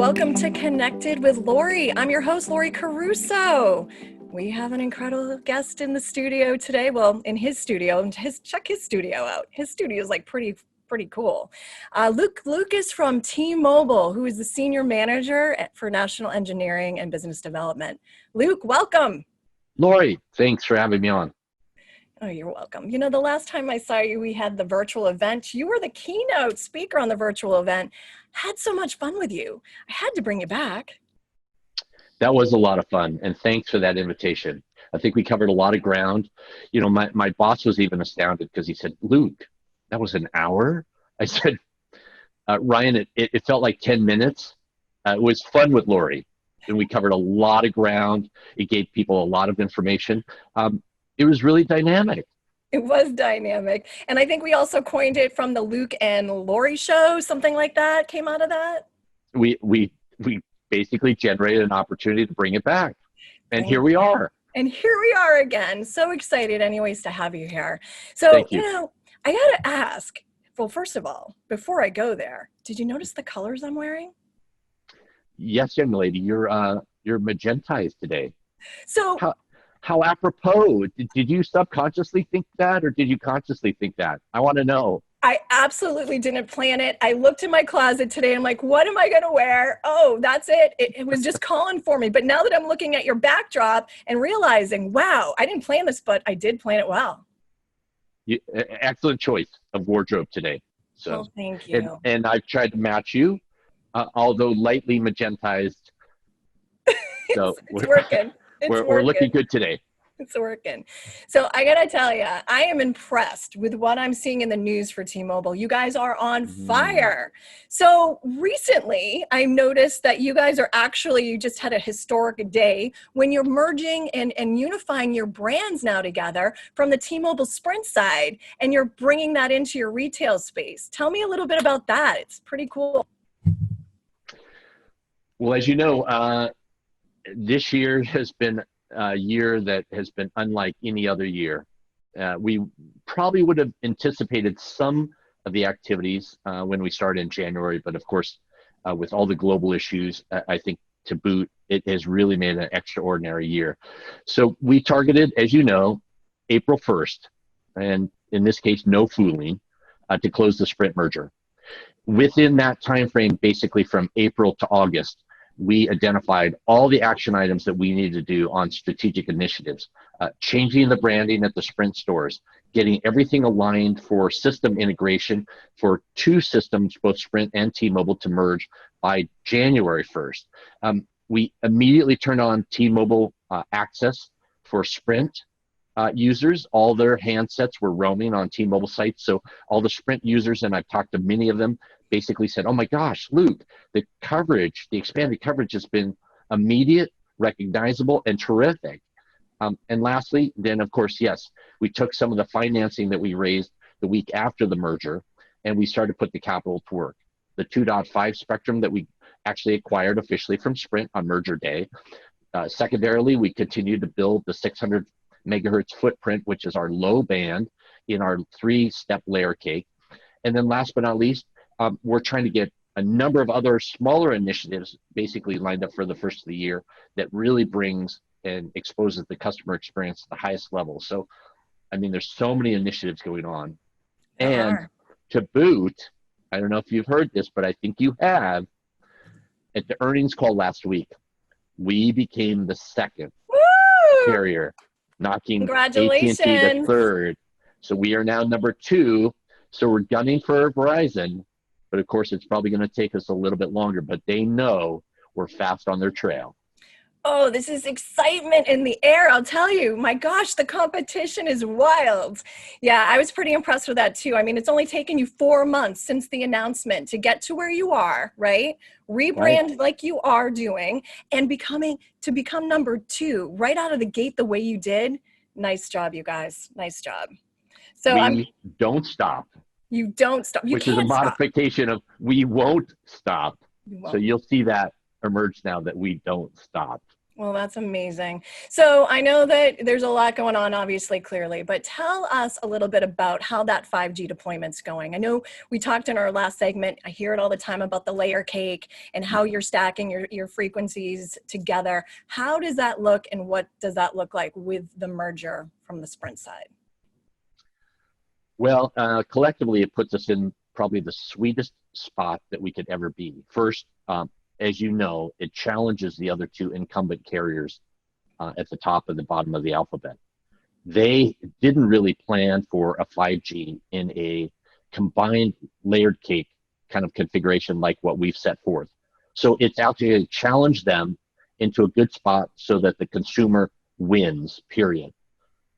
Welcome to Connected with Laurie. I'm your host, Laurie Caruso. We have an incredible guest in the studio today. Well, in his studio, and check his studio out. His studio is like pretty cool. Luke is from T-Mobile, who is the Senior Manager for National Engineering and Business Development. Luke, welcome. Laurie, thanks for having me on. Oh, you're welcome. You know, the last time I saw you, we had the virtual event. You were the keynote speaker on the virtual event. Had so much fun with you. I had to bring you back. That was a lot of fun, and thanks for that invitation. I think we covered a lot of ground. You know, my boss was even astounded because he said, Luke, that was an hour? I said, Ryan, it felt like 10 minutes. It was fun with Laurie, and we covered a lot of ground. It gave people a lot of information. It was really dynamic. It was dynamic. And I think we also coined it from the Luke and Laurie show, something like that came out of that. We basically generated an opportunity to bring it back. And here we are. And here we are again. So excited anyways to have you here. So, you know, I got to ask, well, first of all, before I go there, did you notice the colors I'm wearing? Yes, young lady, you're magentized today. So how apropos. Did you subconsciously think that, or did you consciously think that? I want to know. I absolutely didn't plan it. I looked in my closet today. I'm like, what am I going to wear? Oh, that's it. It was just calling for me. But now that I'm looking at your backdrop and realizing, wow, I didn't plan this, but I did plan it well. Excellent choice of wardrobe today. So, well, thank you. And I've tried to match you, although lightly magentized. So it's working. We're looking good today. It's working. So I got to tell you, I am impressed with what I'm seeing in the news for T-Mobile. You guys are on fire. So recently I noticed that you guys are actually, you just had a historic day when you're merging and unifying your brands now together from the T-Mobile Sprint side, and you're bringing that into your retail space. Tell me a little bit about that. It's pretty cool. Well, as you know, this year has been a year that has been unlike any other year. We probably would have anticipated some of the activities when we started in January, but of course, with all the global issues, I think to boot, it has really made an extraordinary year. So we targeted, as you know, April 1st, and in this case, no fooling, to close the Sprint merger. Within that time frame, basically from April to August, we identified all the action items that we needed to do on strategic initiatives, changing the branding at the Sprint stores, getting everything aligned for system integration for two systems, both Sprint and T-Mobile, to merge by January 1st. We immediately turned on T-Mobile access for Sprint users. All their handsets were roaming on T-Mobile sites, so all the Sprint users, and I've talked to many of them, basically said, oh my gosh, Luke, the coverage, the expanded coverage has been immediate, recognizable, and terrific. And lastly, then of course, yes, we took some of the financing that we raised the week after the merger, and we started to put the capital to work. The 2.5 spectrum that we actually acquired officially from Sprint on merger day. Secondarily, we continued to build the 600 megahertz footprint, which is our low band in our 3-step layer cake. And then last but not least, we're trying to get a number of other smaller initiatives basically lined up for the first of the year that really brings and exposes the customer experience to the highest level. So, I mean, there's so many initiatives going on. And to boot, I don't know if you've heard this, but I think you have, at the earnings call last week, we became the second carrier, knocking ATT the third. So we are now number 2. So we're gunning for Verizon. But of course, it's probably going to take us a little bit longer, but they know we're fast on their trail. Oh, this is excitement in the air. I'll tell you, my gosh, the competition is wild. Yeah, I was pretty impressed with that too. I mean, it's only taken you 4 months since the announcement to get to where you are, right? Rebrand like you are doing, and become number 2 right out of the gate the way you did. Nice job, you guys. Nice job. So we don't stop. You don't stop. Which is a modification of we won't stop. So you'll see that emerge now, that we don't stop. Well, that's amazing. So I know that there's a lot going on, obviously, clearly, but tell us a little bit about how that 5G deployment's going. I know we talked in our last segment, I hear it all the time about the layer cake and how you're stacking your frequencies together. How does that look, and what does that look like with the merger from the Sprint side? Well, collectively, it puts us in probably the sweetest spot that we could ever be. First, as you know, it challenges the other two incumbent carriers at the top and the bottom of the alphabet. They didn't really plan for a 5G in a combined layered cake kind of configuration like what we've set forth. So it's actually challenged them into a good spot so that the consumer wins, period.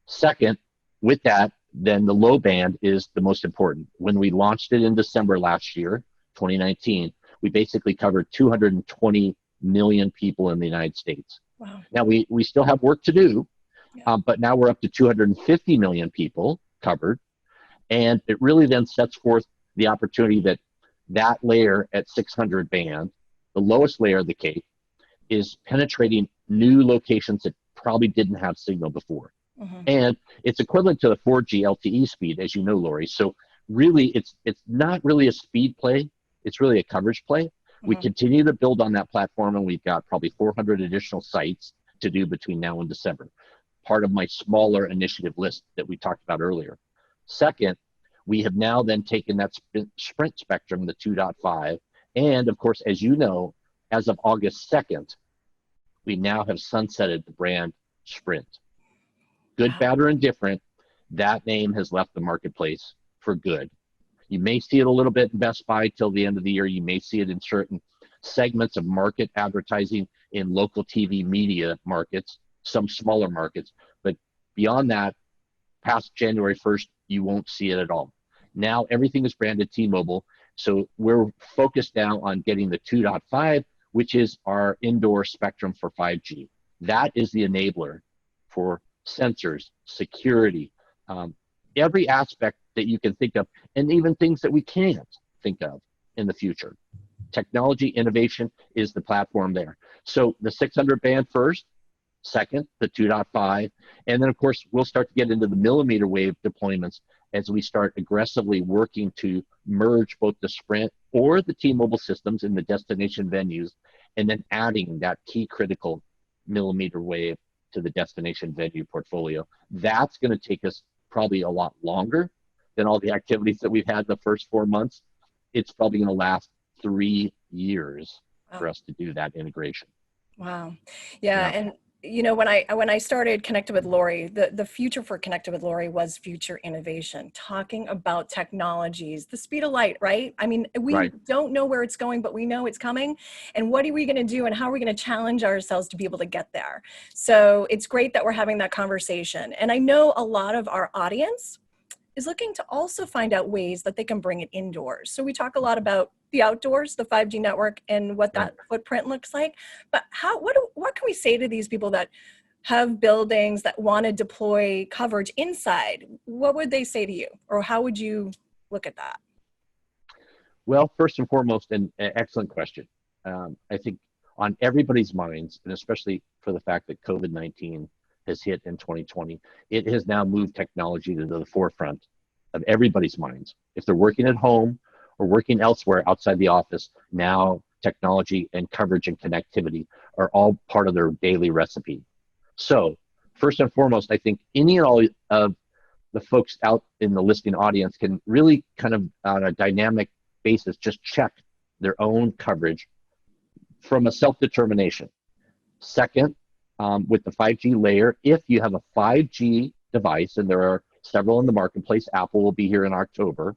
Second, with that, then the low band is the most important. When we launched it in December last year, 2019, we basically covered 220 million people in the United States. Wow. Now, we still have work to do, Yeah. but now we're up to 250 million people covered. And it really then sets forth the opportunity that that layer at 600 band, the lowest layer of the cake, is penetrating new locations that probably didn't have signal before. Mm-hmm. And it's equivalent to the 4G LTE speed, as you know, Laurie. So really, it's not really a speed play. It's really a coverage play. Mm-hmm. We continue to build on that platform, and we've got probably 400 additional sites to do between now and December. Part of my smaller initiative list that we talked about earlier. Second, we have now then taken that Sprint spectrum, the 2.5, and of course, as you know, as of August 2nd, we now have sunsetted the brand Sprint. Good, Wow. bad, or indifferent, that name has left the marketplace for good. You may see it a little bit in Best Buy till the end of the year. You may see it in certain segments of market advertising in local TV media markets, some smaller markets. But beyond that, past January 1st, you won't see it at all. Now everything is branded T-Mobile. So we're focused now on getting the 2.5, which is our indoor spectrum for 5G. That is the enabler for sensors, security, every aspect that you can think of, and even things that we can't think of in the future. Technology innovation is the platform there. So the 600 band first, second, the 2.5, and then of course we'll start to get into the millimeter wave deployments as we start aggressively working to merge both the Sprint or the T-Mobile systems in the destination venues, and then adding that key critical millimeter wave to the destination venue portfolio. That's going to take us probably a lot longer than all the activities that we've had the first 4 months. It's probably going to last 3 years for us to do that integration. Wow. Yeah. And you know, when I started Connected with Laurie, the future for Connected with Laurie was future innovation, talking about technologies, the speed of light, right? I mean, we don't know where it's going, but we know it's coming. And what are we going to do, and how are we going to challenge ourselves to be able to get there? So it's great that we're having that conversation. And I know a lot of our audience is looking to also find out ways that they can bring it indoors. So we talk a lot about the outdoors, the 5G network, and what that footprint looks like. But what can we say to these people that have buildings that want to deploy coverage inside? What would they say to you, or how would you look at that? Well, first and foremost, an excellent question. I think on everybody's minds, and especially for the fact that COVID-19 has hit in 2020, it has now moved technology to the forefront of everybody's minds. If they're working at home or working elsewhere outside the office, now technology and coverage and connectivity are all part of their daily recipe. So first and foremost, I think any and all of the folks out in the listening audience can really kind of on a dynamic basis just check their own coverage from a self-determination. Second, with the 5G layer, if you have a 5G device, and there are several in the marketplace, Apple will be here in October,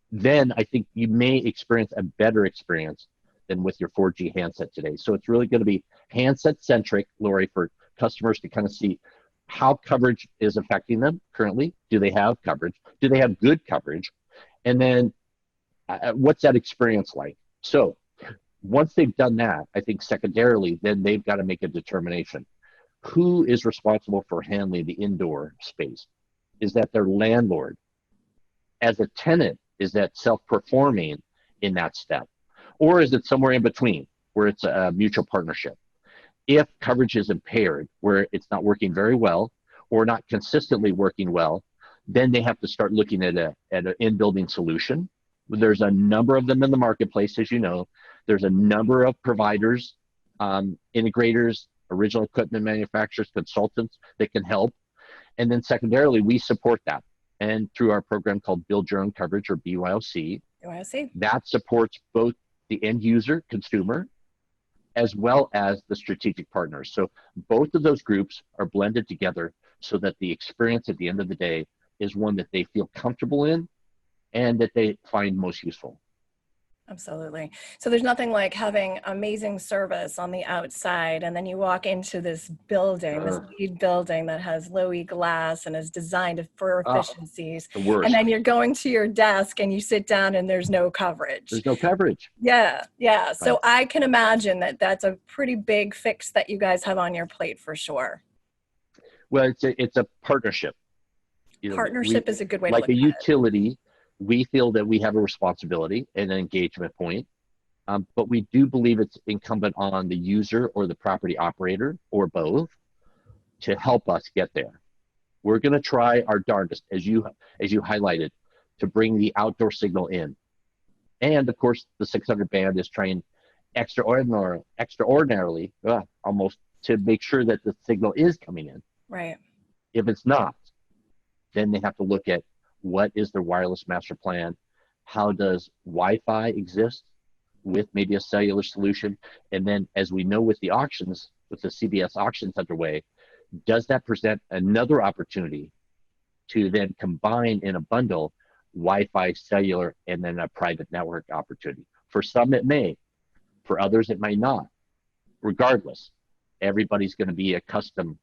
then I think you may experience a better experience than with your 4G handset today. So it's really going to be handset-centric, Laurie, for customers to kind of see how coverage is affecting them currently. Do they have coverage? Do they have good coverage? And then what's that experience like? So once they've done that, I think secondarily, then they've got to make a determination. Who is responsible for handling the indoor space? Is that their landlord? As a tenant, is that self-performing in that step? Or is it somewhere in between where it's a mutual partnership? If coverage is impaired, where it's not working very well or not consistently working well, then they have to start looking at an in-building solution. There's a number of them in the marketplace, as you know. There's a number of providers, integrators, original equipment manufacturers, consultants that can help. And then secondarily, we support that. And through our program called Build Your Own Coverage, or BYOC, that supports both the end user, consumer, as well as the strategic partners. So both of those groups are blended together so that the experience at the end of the day is one that they feel comfortable in and that they find most useful. Absolutely. So there's nothing like having amazing service on the outside, and then you walk into this building, this LEED building that has low E glass and is designed for efficiencies. The worst. And then you're going to your desk and you sit down and there's no coverage. There's no coverage. Yeah. So I can imagine that that's a pretty big fix that you guys have on your plate for sure. Well, it's a partnership. Partnership is a good way to look at it. Like a utility, we feel that we have a responsibility and an engagement point, but we do believe it's incumbent on the user or the property operator or both to help us get there. We're going to try our darndest, as you highlighted, to bring the outdoor signal in. And of course, the 600 band is trying extraordinarily, almost, to make sure that the signal is coming in. Right. If it's not, then they have to look at what is their wireless master plan, how does Wi-Fi exist with maybe a cellular solution, and then as we know with the auctions, with the CBRS auctions underway, does that present another opportunity to then combine in a bundle Wi-Fi, cellular, and then a private network opportunity? For some it may, for others it might not. Regardless, everybody's going to be accustomed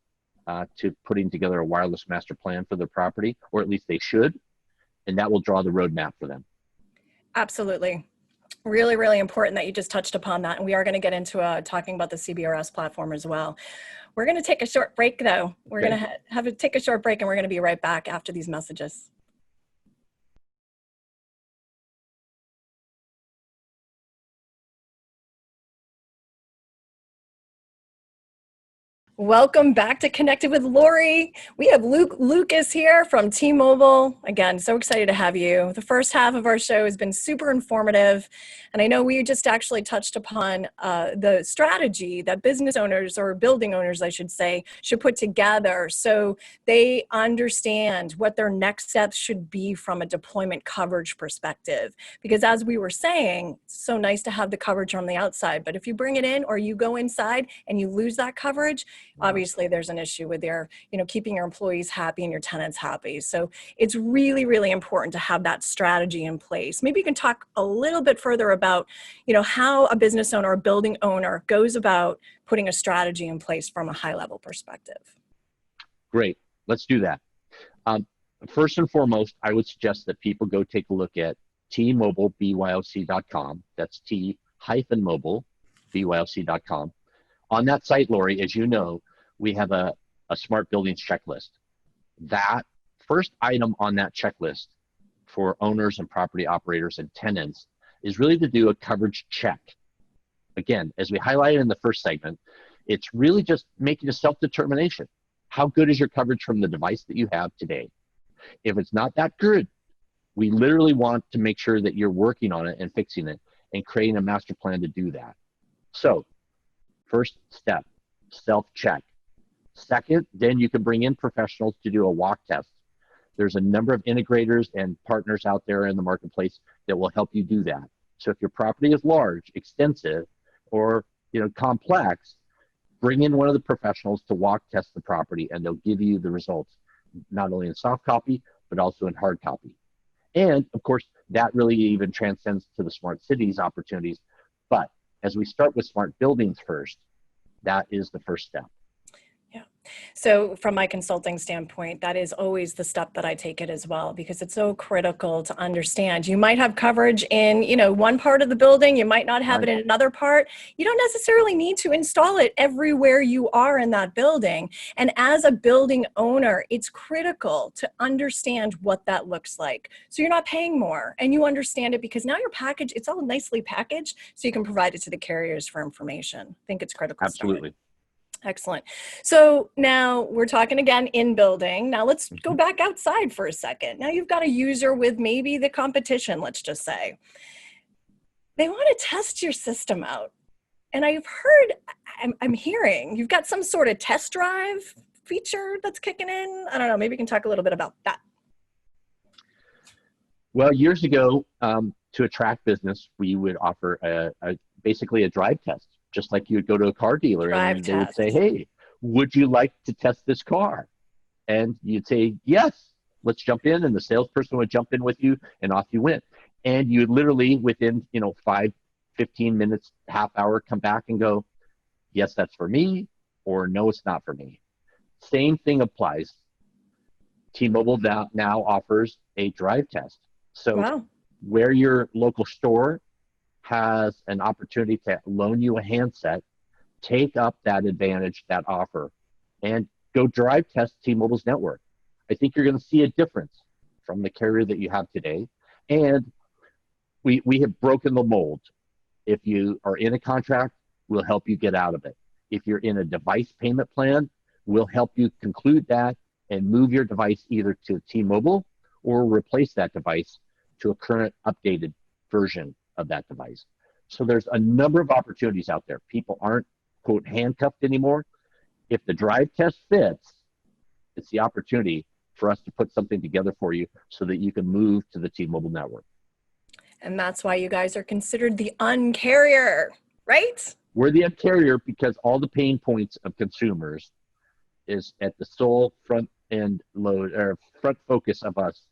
to putting together a wireless master plan for their property, or at least they should, and that will draw the roadmap for them. Absolutely. Really, really important that you just touched upon that. And we are going to get into talking about the CBRS platform as well. We're going to take a short break, though. We're going to take a short break, and we're going to be right back after these messages. Welcome back to Connected with Laurie. We have Lucas here from T-Mobile. Again, so excited to have you. The first half of our show has been super informative. And I know we just actually touched upon the strategy that business owners, or building owners, I should say, should put together so they understand what their next steps should be from a deployment coverage perspective. Because as we were saying, it's so nice to have the coverage on the outside. But if you bring it in or you go inside and you lose that coverage, obviously there's an issue with keeping your employees happy and your tenants happy. So it's really, really important to have that strategy in place. Maybe you can talk a little bit further about, how a business owner or building owner goes about putting a strategy in place from a high level perspective. Great, let's do that. First and foremost, I would suggest that people go take a look at tmobilebyyoc.com. That's T-mobile BYOC.com. On that site, Laurie, as you know, we have a smart buildings checklist. That first item on that checklist for owners and property operators and tenants is really to do a coverage check. Again, as we highlighted in the first segment, it's really just making a self-determination. How good is your coverage from the device that you have today? If it's not that good, we literally want to make sure that you're working on it and fixing it and creating a master plan to do that. So, first step, self-check. Second, then you can bring in professionals to do a walk test. There's a number of integrators and partners out there in the marketplace that will help you do that. So if your property is large, extensive, or complex, bring in one of the professionals to walk test the property, and they'll give you the results, not only in soft copy, but also in hard copy. And of course, that really even transcends to the smart cities opportunities. But as we start with smart buildings first, that is the first step. Yeah. So from my consulting standpoint, that is always the step that I take it as well, because it's so critical to understand. You might have coverage in, one part of the building, you might not have it in another part. You don't necessarily need to install it everywhere you are in that building. And as a building owner, it's critical to understand what that looks like. So you're not paying more and you understand it, because now your package, it's all nicely packaged so you can provide it to the carriers for information. I think it's critical. Absolutely. Excellent. So now we're talking again in building. Now let's go Mhm. back outside for a second. Now you've got a user with maybe the competition, let's just say. They want to test your system out. And I've heard, I'm hearing you've got some sort of test drive feature that's kicking in. I don't know, maybe you can talk a little bit about that. Well, years ago, to attract business, we would offer basically a drive test, just like you would go to a car dealer Drive and they would say, test. "Hey, would you like to test this car?" And you'd say, "Yes, let's jump in." And the salesperson would jump in with you, and off you went. And you would literally, within 5, 15 minutes, half hour, come back and go, "Yes, that's for me," or "No, it's not for me." Same thing applies. T-Mobile now offers a drive test. So Wow. where your local store has an opportunity to loan you a handset, take up that advantage, that offer, and go drive test T-Mobile's network. I think you're going to see a difference from the carrier that you have today. And we have broken the mold. If you are in a contract, we'll help you get out of it. If you're in a device payment plan, we'll help you conclude that and move your device either to T-Mobile or replace that device to a current updated version of that device. So there's a number of opportunities out there. People aren't, quote, handcuffed anymore. If the drive test fits, it's the opportunity for us to put something together for you so that you can move to the T-Mobile network. And that's why you guys are considered the uncarrier, right? We're the carrier because all the pain points of consumers is at the sole front end load or front focus of us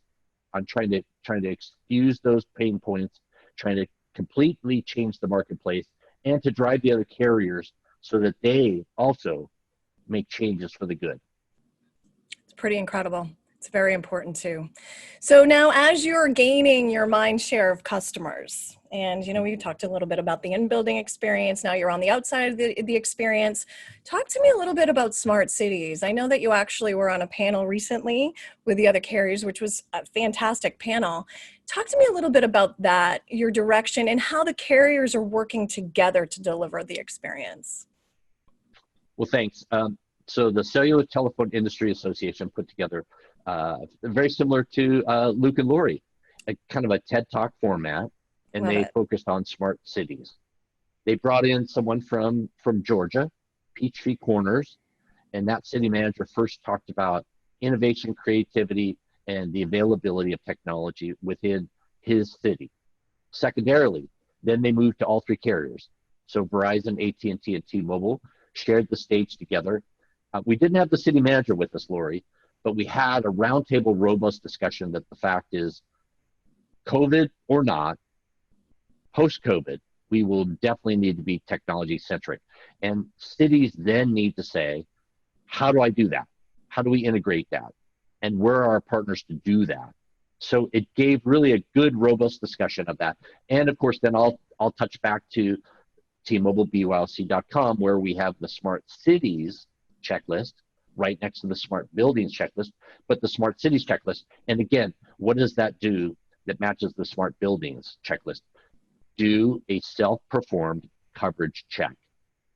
on trying to excuse those pain points, trying to completely change the marketplace and to drive the other carriers so that they also make changes for the good. It's pretty incredible. It's very important too. So now as you're gaining your mind share of customers, and we talked a little bit about the in-building experience, now you're on the outside of the experience. Talk to me a little bit about smart cities. I know that you actually were on a panel recently with the other carriers, which was a fantastic panel. Talk to me a little bit about that, your direction, and how the carriers are working together to deliver the experience. Well, thanks. So the Cellular Telephone Industry Association put together very similar to Luke and Laurie, a kind of a TED Talk format, and Love they it. focused on smart cities. They brought in someone from Georgia, Peachtree Corners, and that city manager first talked about innovation, creativity, and the availability of technology within his city. Secondarily, then they moved to all three carriers. So Verizon, AT&T, and T-Mobile shared the stage together. We didn't have the city manager with us, Laurie, but we had a roundtable, robust discussion that the fact is, COVID or not, post-COVID, we will definitely need to be technology-centric. And cities then need to say, how do I do that? How do we integrate that? And where are our partners to do that? So it gave really a good, robust discussion of that. And of course, then I'll touch back to T-Mobile BYOC.com, where we have the smart cities checklist right next to the smart buildings checklist, but the smart cities checklist. And again, what does that do that matches the smart buildings checklist? Do a self-performed coverage check.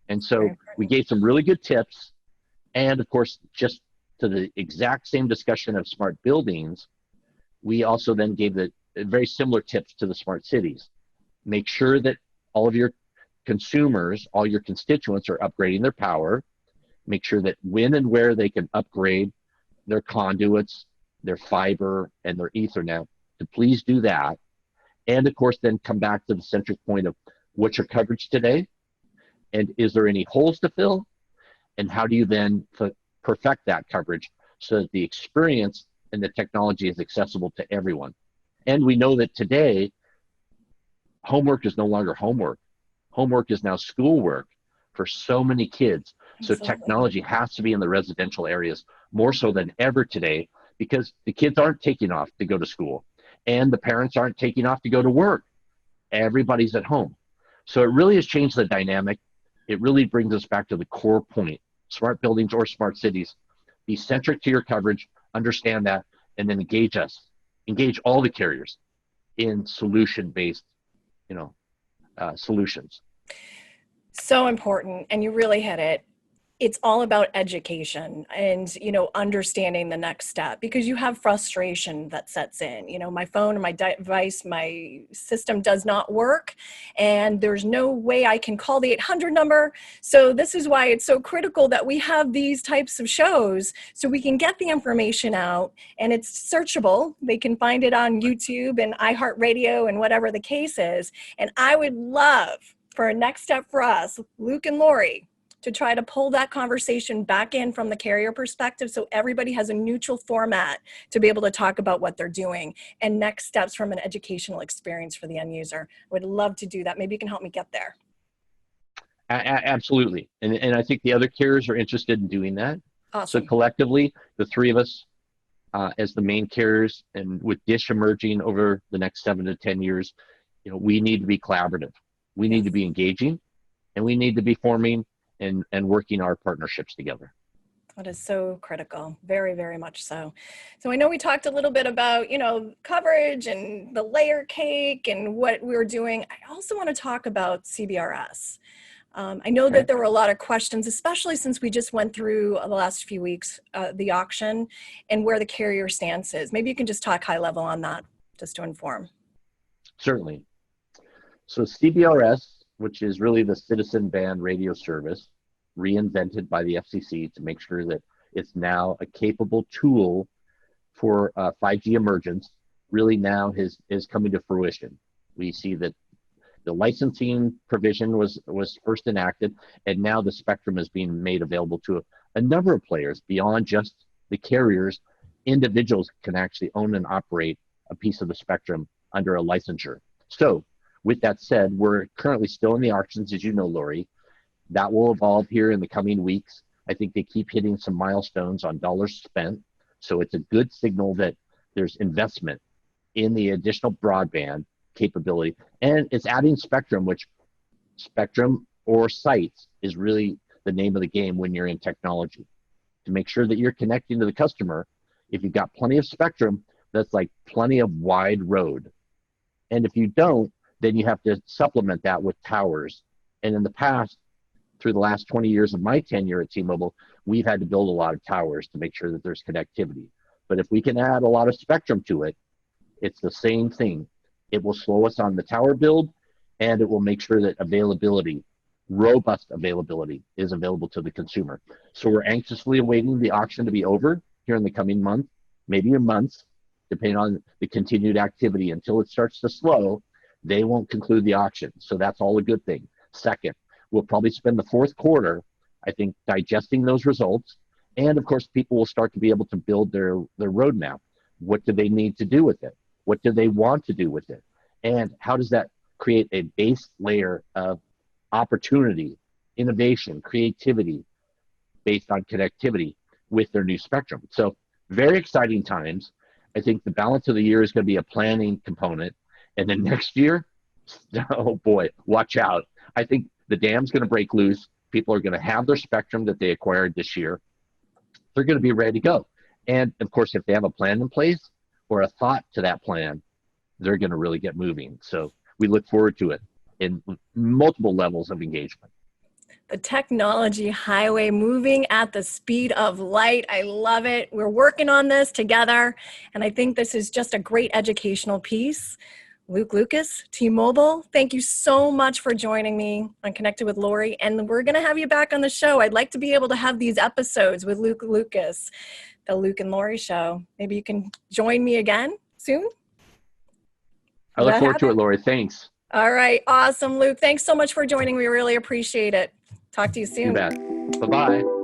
And so we gave some really good tips. And of course, just to the exact same discussion of smart buildings, we also then gave the very similar tips to the smart cities. Make sure that all of your consumers, all your constituents are upgrading their power. Make sure that when and where they can upgrade their conduits, their fiber, and their Ethernet, to please do that. And of course, then come back to the centric point of what's your coverage today? And is there any holes to fill? And how do you then perfect that coverage so that the experience and the technology is accessible to everyone? And we know that today, homework is no longer homework. Homework is now schoolwork for so many kids. So Absolutely. technology has to be in the residential areas more so than ever today, because the kids aren't taking off to go to school and the parents aren't taking off to go to work. Everybody's at home. So it really has changed the dynamic. It really brings us back to the core point. Smart buildings or smart cities, be centric to your coverage, understand that, and then engage us. Engage all the carriers in solution-based, solutions. So important, and you really hit it. it's all about education and, understanding the next step, because you have frustration that sets in. My phone or my device, my system does not work, and there's no way I can call the 800 number. So this is why it's so critical that we have these types of shows, so we can get the information out, and it's searchable. They can find it on YouTube and iHeartRadio and whatever the case is. And I would love for a next step for us, Luke and Laurie, to try to pull that conversation back in from the carrier perspective, so everybody has a neutral format to be able to talk about what they're doing and next steps from an educational experience for the end user. I would love to do that. Maybe you can help me get there. Absolutely. And I think the other carriers are interested in doing that. Awesome. So collectively, the three of us as the main carriers, and with Dish emerging over the next 7 to 10 years, we need to be collaborative. We need to be engaging, and we need to be forming and working our partnerships together. That is so critical. Very, very much so. So I know we talked a little bit about, coverage and the layer cake and what we were doing. I also want to talk about CBRS. I know that there were a lot of questions, especially since we just went through the last few weeks, the auction and where the carrier stance is. Maybe you can just talk high level on that, just to inform. Certainly. So CBRS, which is really the citizen band radio service, reinvented by the FCC to make sure that it's now a capable tool for 5G emergence, really now is coming to fruition. We see that the licensing provision was first enacted, and now the spectrum is being made available to a number of players beyond just the carriers. Individuals can actually own and operate a piece of the spectrum under a licensure. So with that said, we're currently still in the auctions, as you know, Laurie. That will evolve here in the coming weeks. I think they keep hitting some milestones on dollars spent. So it's a good signal that there's investment in the additional broadband capability. And it's adding spectrum, which spectrum or sites is really the name of the game when you're in technology. To make sure that you're connecting to the customer, if you've got plenty of spectrum, that's like plenty of wide road. And if you don't, then you have to supplement that with towers. And in the past, through the last 20 years of my tenure at T-Mobile, we've had to build a lot of towers to make sure that there's connectivity. But if we can add a lot of spectrum to it, it's the same thing. It will slow us on the tower build, and it will make sure that availability, robust availability, is available to the consumer. So we're anxiously awaiting the auction to be over here in the coming month, maybe in months, depending on the continued activity. Until it starts to slow, they won't conclude the auction. So that's all a good thing. Second, we'll probably spend the fourth quarter, I think, digesting those results. And of course, people will start to be able to build their roadmap. What do they need to do with it? What do they want to do with it? And how does that create a base layer of opportunity, innovation, creativity based on connectivity with their new spectrum? So very exciting times. I think the balance of the year is going to be a planning component. And then next year, oh boy, watch out. I think the dam's going to break loose. People are going to have their spectrum that they acquired this year. They're going to be ready to go. And of course, if they have a plan in place or a thought to that plan, they're going to really get moving. So we look forward to it in multiple levels of engagement. The technology highway moving at the speed of light. I love it. We're working on this together. And I think this is just a great educational piece. Luke Lucas, T-Mobile, thank you so much for joining me on Connected with Laurie. And we're going to have you back on the show. I'd like to be able to have these episodes with Luke Lucas, the Luke and Laurie show. Maybe you can join me again soon. I look forward to it, Laurie. Thanks. All right. Awesome, Luke. Thanks so much for joining. We really appreciate it. Talk to you soon. You bet. Bye-bye.